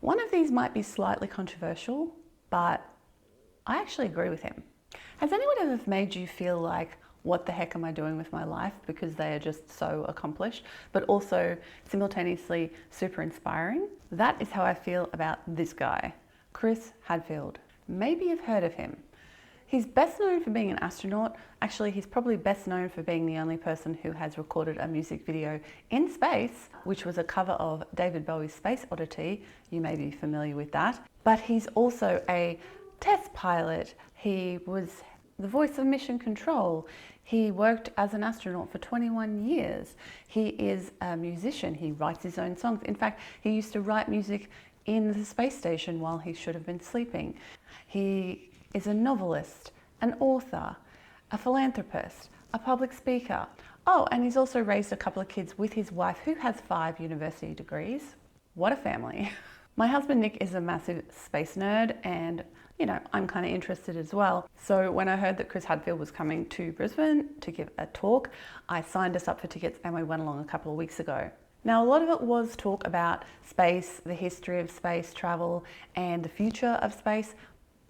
One of these might be slightly controversial, but I actually agree with him. Has anyone ever made you feel like, what the heck am I doing with my life? Because they are just so accomplished, but also simultaneously super inspiring. That is how I feel about this guy, Chris Hadfield. Maybe you've heard of him. He's best known for being an astronaut. Actually, he's probably best known for being the only person who has recorded a music video in space, which was a cover of David Bowie's Space Oddity. You may be familiar with that. But he's also a test pilot. He was the voice of mission control. He worked as an astronaut for 21 years. He is a musician. He writes his own songs. In fact, he used to write music in the space station while he should have been sleeping. He is a novelist, an author, a philanthropist, a public speaker. Oh, and he's also raised a couple of kids with his wife, who has 5 university degrees. What a family. My husband Nick is a massive space nerd, and I'm kind of interested as well. So when I heard that Chris Hadfield was coming to Brisbane to give a talk, I signed us up for tickets and we went along a couple of weeks ago. Now, a lot of it was talk about space, the history of space travel, and the future of space.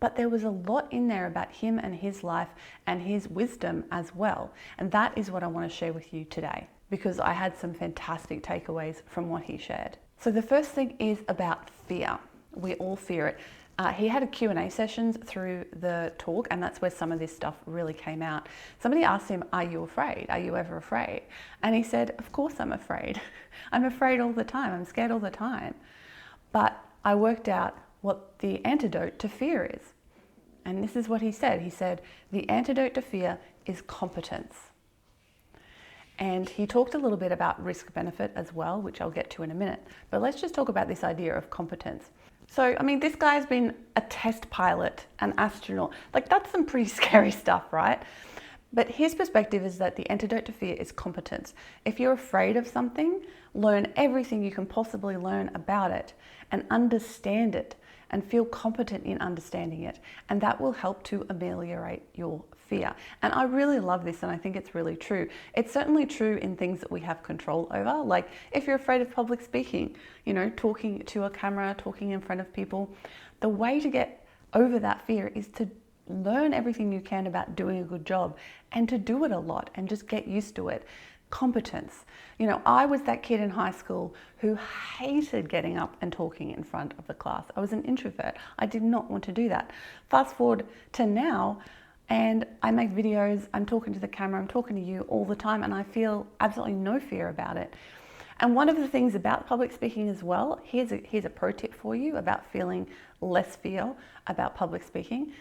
But there was a lot in there about him and his life and his wisdom as well. And that is what I want to share with you today, because I had some fantastic takeaways from what he shared. So the first thing is about fear. We all fear it. He had a Q&A sessions through the talk, and that's where some of this stuff really came out. Somebody asked him, are you afraid? Are you ever afraid? And he said, of course I'm afraid. I'm afraid all the time. I'm scared all the time. But I worked out what the antidote to fear is. And this is what he said. He said, the antidote to fear is competence. And he talked a little bit about risk benefit as well, which I'll get to in a minute. But let's just talk about this idea of competence. So, this guy's been a test pilot, an astronaut. Like, that's some pretty scary stuff, right? But his perspective is that the antidote to fear is competence. If you're afraid of something, learn everything you can possibly learn about it and understand it and feel competent in understanding it. And that will help to ameliorate your fear. And I really love this, and I think it's really true. It's certainly true in things that we have control over. Like if you're afraid of public speaking, talking to a camera, talking in front of people, the way to get over that fear is to learn everything you can about doing a good job and to do it a lot and just get used to it. Competence. I was that kid in high school who hated getting up and talking in front of the class. I was an introvert. I did not want to do that. Fast forward to now, and I make videos, I'm talking to the camera, I'm talking to you all the time, and I feel absolutely no fear about it. And one of the things about public speaking as well, here's a pro tip for you about feeling less fear about public speaking,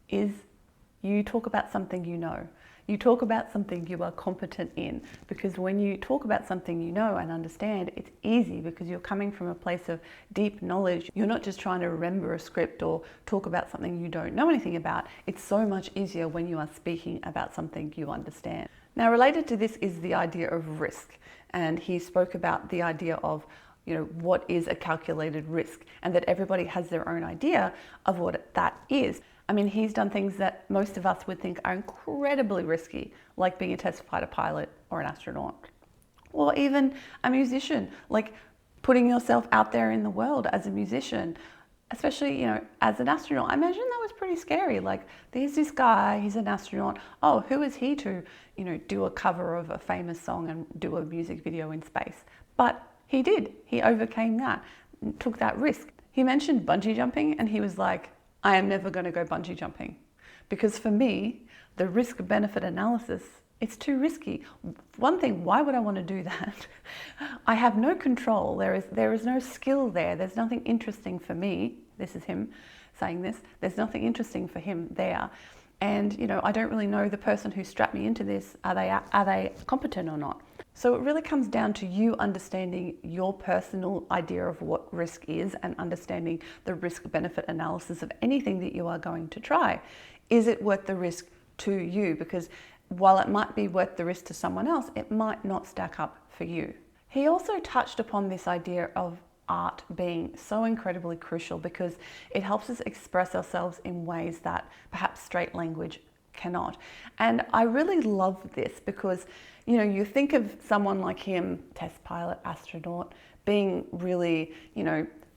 is you talk about something you know. You talk about something you are competent in, because when you talk about something you know and understand, it's easy because you're coming from a place of deep knowledge. You're not just trying to remember a script or talk about something you don't know anything about. It's so much easier when you are speaking about something you understand. Now, related to this is the idea of risk. And he spoke about the idea of what is a calculated risk, and that everybody has their own idea of what that is. He's done things that most of us would think are incredibly risky, like being a test fighter pilot or an astronaut. Or even a musician, like putting yourself out there in the world as a musician, especially, as an astronaut. I imagine that was pretty scary. Like, there's this guy, he's an astronaut. Oh, who is he to, do a cover of a famous song and do a music video in space? But he did. He overcame that, took that risk. He mentioned bungee jumping, and he was like, I am never going to go bungee jumping, because for me, the risk-benefit analysis, it's too risky. One thing, why would I want to do that? I have no control. There is no skill there. There's nothing interesting for me. This is him saying this. There's nothing interesting for him there. And, I don't really know the person who strapped me into this. Are they competent or not? So it really comes down to you understanding your personal idea of what risk is and understanding the risk-benefit analysis of anything that you are going to try. Is it worth the risk to you? Because while it might be worth the risk to someone else, it might not stack up for you. He also touched upon this idea of art being so incredibly crucial, because it helps us express ourselves in ways that perhaps straight language cannot. And I really love this because, you think of someone like him, test pilot, astronaut, being really,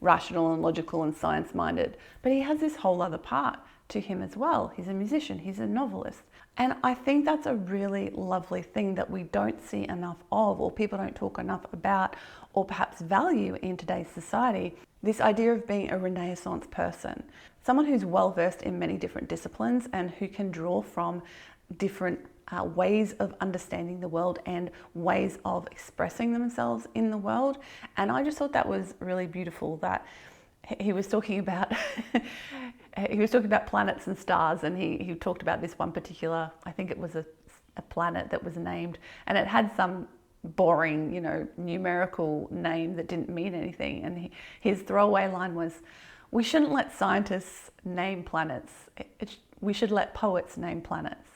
rational and logical and science-minded, but he has this whole other part to him as well. He's a musician, he's a novelist. And I think that's a really lovely thing that we don't see enough of, or people don't talk enough about, or perhaps value in today's society. This idea of being a Renaissance person, someone who's well versed in many different disciplines and who can draw from different ways of understanding the world and ways of expressing themselves in the world. And I just thought that was really beautiful, that he was talking about planets and stars, and he talked about this one particular, I think it was a planet that was named, and it had some boring, numerical name that didn't mean anything. And his throwaway line was, "We shouldn't let scientists name planets. We should let poets name planets."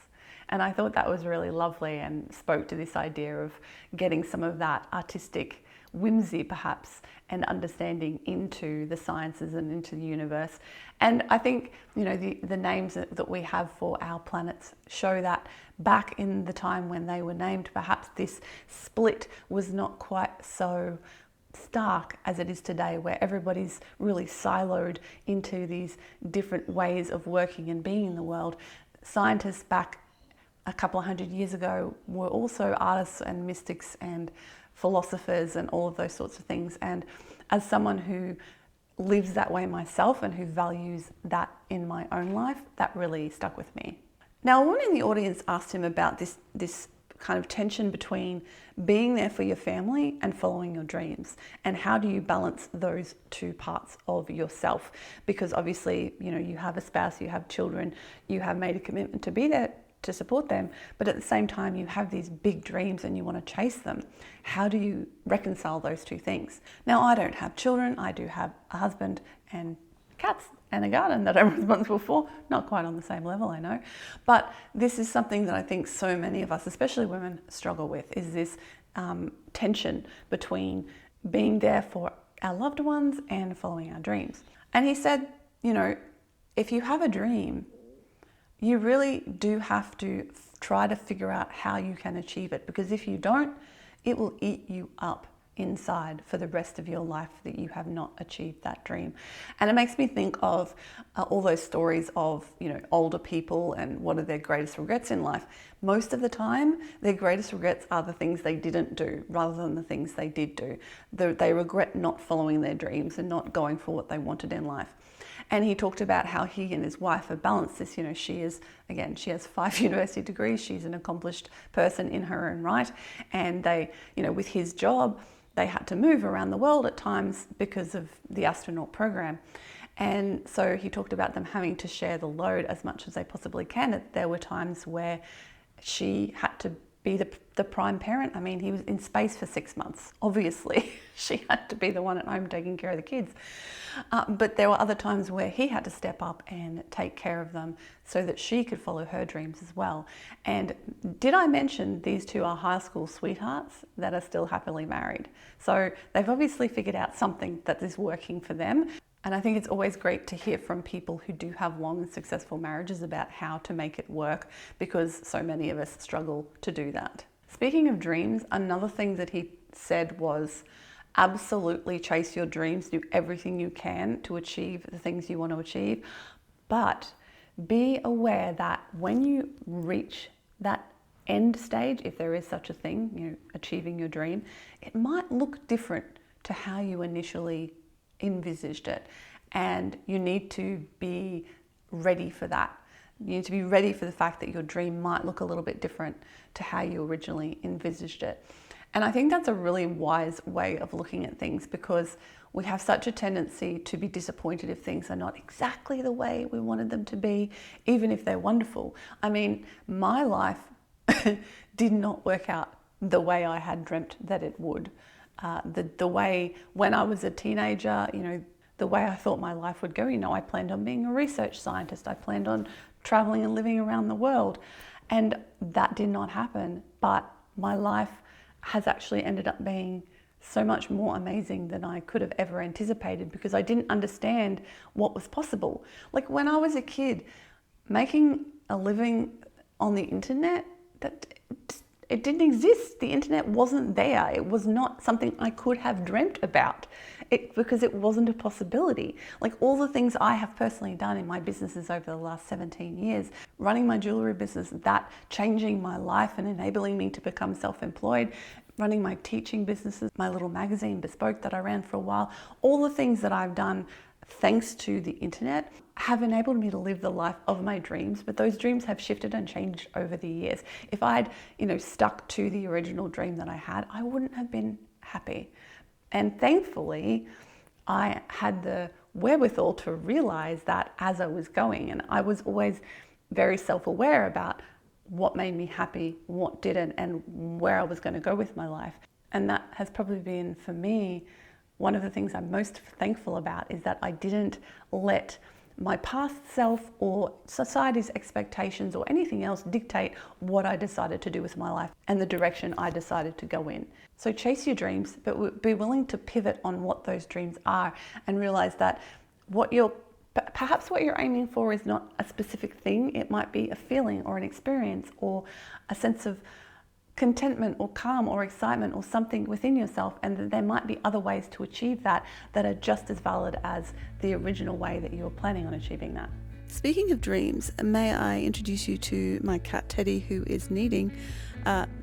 And I thought that was really lovely and spoke to this idea of getting some of that artistic whimsy perhaps and understanding into the sciences and into the universe. And I think, the names that we have for our planets show that back in the time when they were named, perhaps this split was not quite so stark as it is today, where everybody's really siloed into these different ways of working and being in the world. Scientists back a couple of hundred years ago were also artists and mystics and philosophers and all of those sorts of things. And as someone who lives that way myself and who values that in my own life, that really stuck with me. Now, a woman in the audience asked him about this kind of tension between being there for your family and following your dreams, and how do you balance those two parts of yourself? Because obviously, you have a spouse, you have children, you have made a commitment to be there to support them, but at the same time you have these big dreams and you want to chase them. How do you reconcile those two things? Now, I don't have children, I do have a husband and cats and a garden that I'm responsible for. Not quite on the same level, I know, but this is something that I think so many of us, especially women, struggle with, is this tension between being there for our loved ones and following our dreams. And he said, if you have a dream, you really do have to try to figure out how you can achieve it, because if you don't, it will eat you up inside for the rest of your life that you have not achieved that dream. And it makes me think of all those stories of, older people and what are their greatest regrets in life. Most of the time, their greatest regrets are the things they didn't do rather than the things they did do. They regret not following their dreams and not going for what they wanted in life. And he talked about how he and his wife have balanced this. She has 5 university degrees. She's an accomplished person in her own right. And they, with his job, they had to move around the world at times because of the astronaut program. And so he talked about them having to share the load as much as they possibly can. There were times where she had to be the prime parent. I mean, he was in space for 6 months. Obviously, she had to be the one at home taking care of the kids. But there were other times where he had to step up and take care of them so that she could follow her dreams as well. And did I mention these two are high school sweethearts that are still happily married? So they've obviously figured out something that is working for them. And I think it's always great to hear from people who do have long and successful marriages about how to make it work, because so many of us struggle to do that. Speaking of dreams, another thing that he said was absolutely chase your dreams, do everything you can to achieve the things you want to achieve, but be aware that when you reach that end stage, if there is such a thing, achieving your dream, it might look different to how you initially envisaged it, and you need to be ready for that. You need to be ready for the fact that your dream might look a little bit different to how you originally envisaged it. And I think that's a really wise way of looking at things, because we have such a tendency to be disappointed if things are not exactly the way we wanted them to be, even if they're wonderful. I mean, my life did not work out the way I had dreamt that it would. The way when I was a teenager, the way I thought my life would go, I planned on being a research scientist. I planned on traveling and living around the world, and that did not happen. But my life has actually ended up being so much more amazing than I could have ever anticipated, because I didn't understand what was possible. Like when I was a kid, making a living on the internet, that it didn't exist. The internet wasn't there. It was not something I could have dreamt about because it wasn't a possibility. Like all the things I have personally done in my businesses over the last 17 years, running my jewelry business, that changing my life and enabling me to become self-employed, running my teaching businesses, my little magazine, Bespoke, that I ran for a while, all the things that I've done thanks to the internet have enabled me to live the life of my dreams, but those dreams have shifted and changed over the years. If I'd, stuck to the original dream that I had, I wouldn't have been happy. And thankfully, I had the wherewithal to realize that as I was going, and I was always very self-aware about what made me happy, what didn't, and where I was going to go with my life. And that has probably been, for me, one of the things I'm most thankful about is that I didn't let my past self or society's expectations or anything else dictate what I decided to do with my life and the direction I decided to go in. So chase your dreams, but be willing to pivot on what those dreams are and realize that perhaps what you're aiming for is not a specific thing. It might be a feeling or an experience or a sense of contentment or calm or excitement or something within yourself, and that there might be other ways to achieve that are just as valid as the original way that you were planning on achieving that. Speaking of dreams, may I introduce you to my cat Teddy, who is needing.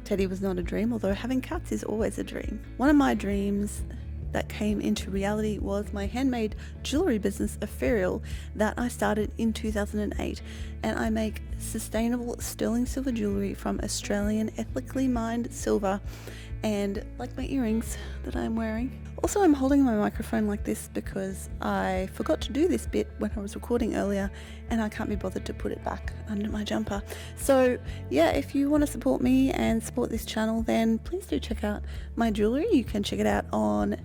Teddy was not a dream, although having cats is always a dream. One of my dreams that came into reality was my handmade jewelry business, Ethereal, that I started in 2008, and I make sustainable sterling silver jewelry from Australian ethically mined silver, and like my earrings that I'm wearing. Also, I'm holding my microphone like this because I forgot to do this bit when I was recording earlier, and I can't be bothered to put it back under my jumper. So yeah, if you want to support me and support this channel, then please do check out my jewelry. You can check it out on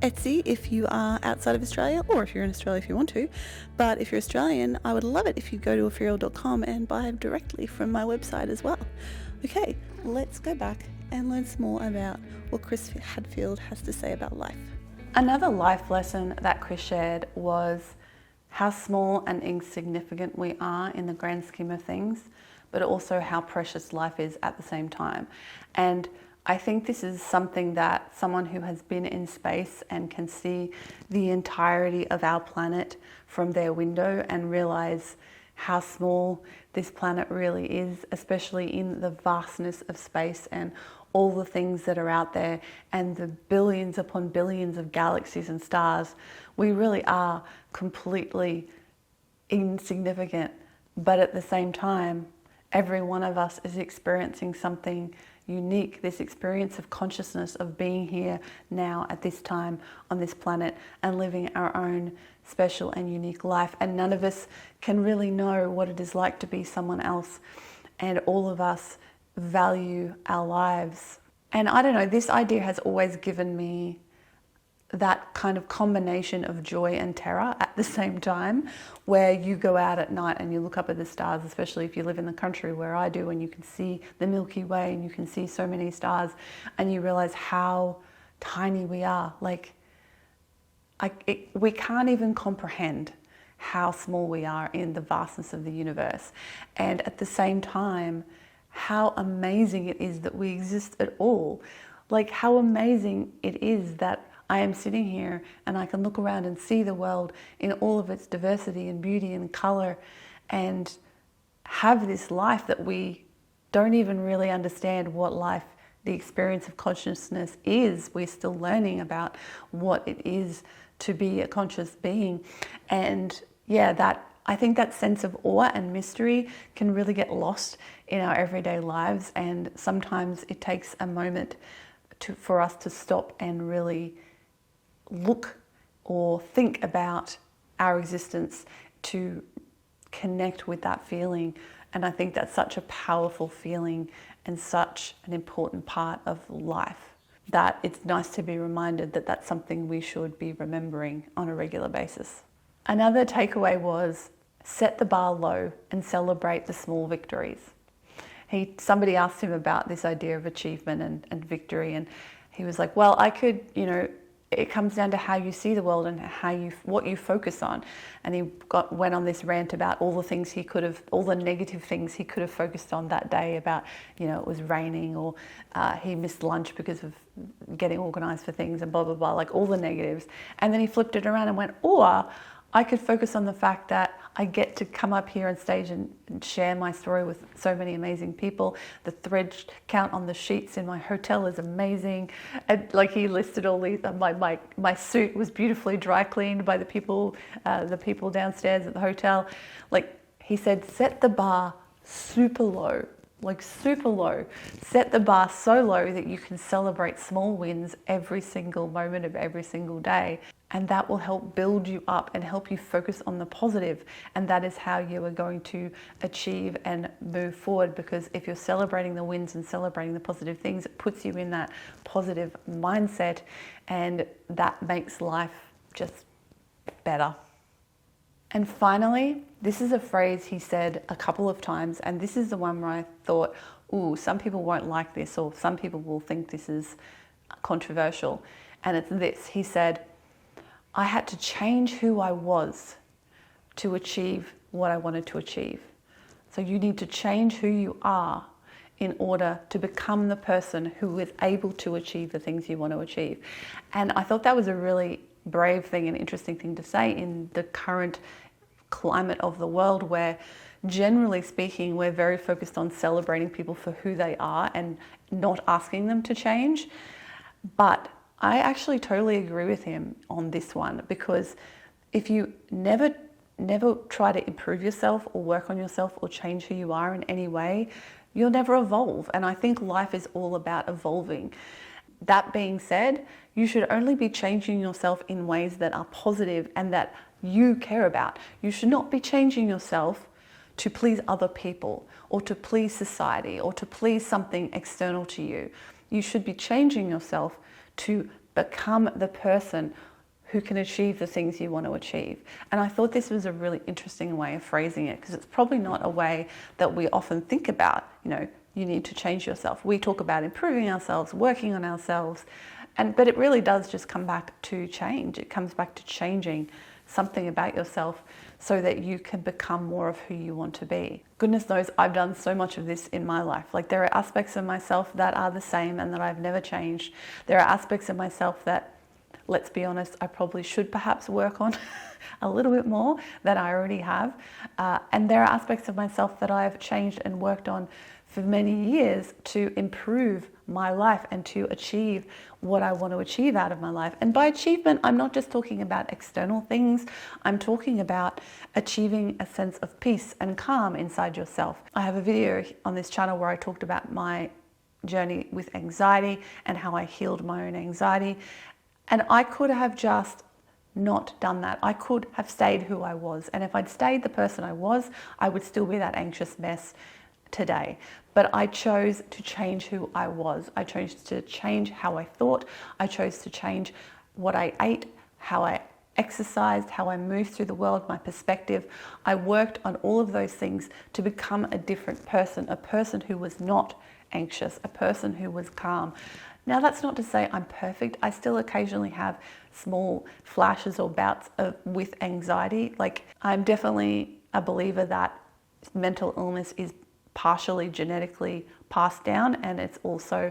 Etsy if you are outside of Australia, or if you're in Australia if you want to. But if you're Australian, I would love it if you go to ethereal.com and buy directly from my website as well. Okay, let's go back and learn some more about what Chris Hadfield has to say about life. Another life lesson that Chris shared was how small and insignificant we are in the grand scheme of things, but also how precious life is at the same time. And I think this is something that someone who has been in space and can see the entirety of our planet from their window and realize how small this planet really is, especially in the vastness of space and all the things that are out there and the billions upon billions of galaxies and stars. We really are completely insignificant, but at the same time, every one of us is experiencing something unique, this experience of consciousness of being here now at this time on this planet and living our own special and unique life. And none of us can really know what it is like to be someone else. And all of us value our lives. And I don't know, this idea has always given me that kind of combination of joy and terror at the same time, where you go out at night and you look up at the stars, especially if you live in the country where I do, and you can see the Milky Way and you can see so many stars, and you realize how tiny we are. Like, we can't even comprehend how small we are in the vastness of the universe. And at the same time, how amazing it is that we exist at all. Like, how amazing it is that I am sitting here and I can look around and see the world in all of its diversity and beauty and color, and have this life that we don't even really understand what life, the experience of consciousness is. We're still learning about what it is to be a conscious being. And yeah, I think that sense of awe and mystery can really get lost in our everyday lives. And sometimes it takes a moment for us to stop and really look or think about our existence, to connect with that feeling. And I think that's such a powerful feeling and such an important part of life, that it's nice to be reminded that that's something we should be remembering on a regular basis. Another takeaway was set the bar low and celebrate the small victories. Somebody asked him about this idea of achievement and victory, and he was like, well, I could, it comes down to how you see the world and what you focus on. And he went on this rant about all the negative things he could have focused on that day, about, it was raining, or he missed lunch because of getting organized for things, and blah, blah, blah, like all the negatives. And then he flipped it around and went, or I could focus on the fact that I get to come up here on stage and share my story with so many amazing people. The thread count on the sheets in my hotel is amazing. And like, he listed all these. My suit was beautifully dry cleaned by the people downstairs at the hotel. Like, he said, set the bar super low. Like, super low. Set the bar so low that you can celebrate small wins every single moment of every single day. And that will help build you up and help you focus on the positive. And that is how you are going to achieve and move forward, because if you're celebrating the wins and celebrating the positive things, it puts you in that positive mindset, and that makes life just better. And finally, this is a phrase he said a couple of times, and this is the one where I thought, ooh, some people won't like this, or some people will think this is controversial. And it's this. He said, I had to change who I was to achieve what I wanted to achieve. So you need to change who you are in order to become the person who is able to achieve the things you want to achieve. And I thought that was a really brave thing and interesting thing to say in the current climate of the world, where generally speaking, we're very focused on celebrating people for who they are and not asking them to change. But I actually totally agree with him on this one, because if you never try to improve yourself or work on yourself or change who you are in any way, you'll never evolve. And I think life is all about evolving. That being said, you should only be changing yourself in ways that are positive and that you care about. You should not be changing yourself to please other people or to please society or to please something external to you. You should be changing yourself to become the person who can achieve the things you want to achieve. And I thought this was a really interesting way of phrasing it, because it's probably not a way that we often think about. You need to change yourself. We talk about improving ourselves, working on ourselves, but it really does just come back to change. It comes back to changing something about yourself so that you can become more of who you want to be. Goodness knows I've done so much of this in my life. Like, there are aspects of myself that are the same and that I've never changed. There are aspects of myself that, let's be honest, I probably should perhaps work on a little bit more than I already have. And there are aspects of myself that I've changed and worked on for many years to improve my life and to achieve what I want to achieve out of my life. And by achievement, I'm not just talking about external things. I'm talking about achieving a sense of peace and calm inside yourself. I have a video on this channel where I talked about my journey with anxiety and how I healed my own anxiety. And I could have just not done that. I could have stayed who I was. And if I'd stayed the person I was, I would still be that anxious mess today. But I chose to change who I was. I chose to change how I thought. I chose to change what I ate, how I exercised, how I moved through the world, my perspective. I worked on all of those things to become a different person, a person who was not anxious, a person who was calm. Now, that's not to say I'm perfect. I still occasionally have small flashes or bouts with anxiety. Like, I'm definitely a believer that mental illness is partially genetically passed down, and it's also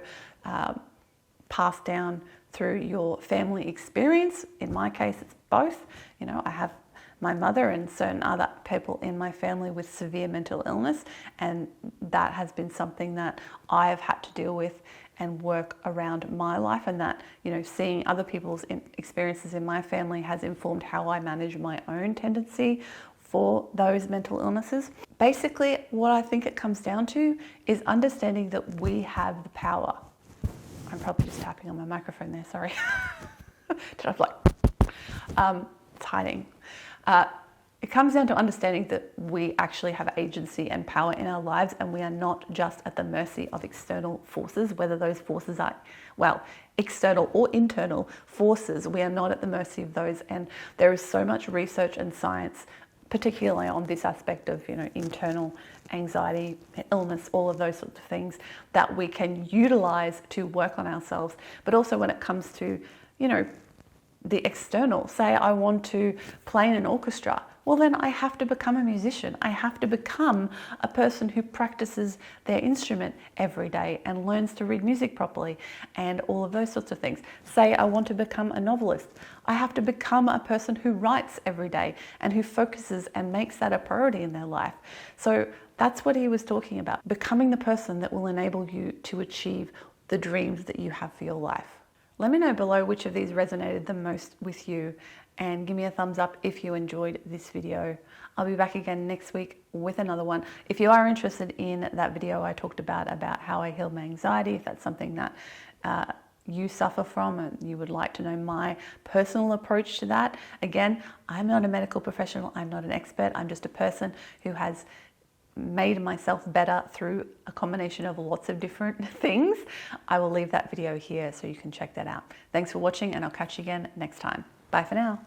passed down through your family experience. In my case, it's both. I have my mother and certain other people in my family with severe mental illness, and that has been something that I have had to deal with and work around my life, and that, seeing other people's experiences in my family has informed how I manage my own tendency for those mental illnesses. Basically, what I think it comes down to is understanding that we have the power. I'm probably just tapping on my microphone there, sorry. It's hiding. It comes down to understanding that we actually have agency and power in our lives, and we are not just at the mercy of external forces, whether those forces are, external or internal forces. We are not at the mercy of those, and there is so much research and science, particularly on this aspect of, internal anxiety, illness, all of those sorts of things that we can utilize to work on ourselves. But also when it comes to, the external. Say I want to play in an orchestra. Well, then I have to become a musician. I have to become a person who practices their instrument every day and learns to read music properly and all of those sorts of things. Say I want to become a novelist. I have to become a person who writes every day and who focuses and makes that a priority in their life. So that's what he was talking about, becoming the person that will enable you to achieve the dreams that you have for your life. Let me know below which of these resonated the most with you, and give me a thumbs up if you enjoyed this video. I'll be back again next week with another one. If you are interested in that video I talked about how I healed my anxiety, if that's something that you suffer from and you would like to know my personal approach to that, again, I'm not a medical professional, I'm not an expert, I'm just a person who has made myself better through a combination of lots of different things. I will leave that video here so you can check that out. Thanks for watching, and I'll catch you again next time. Bye for now.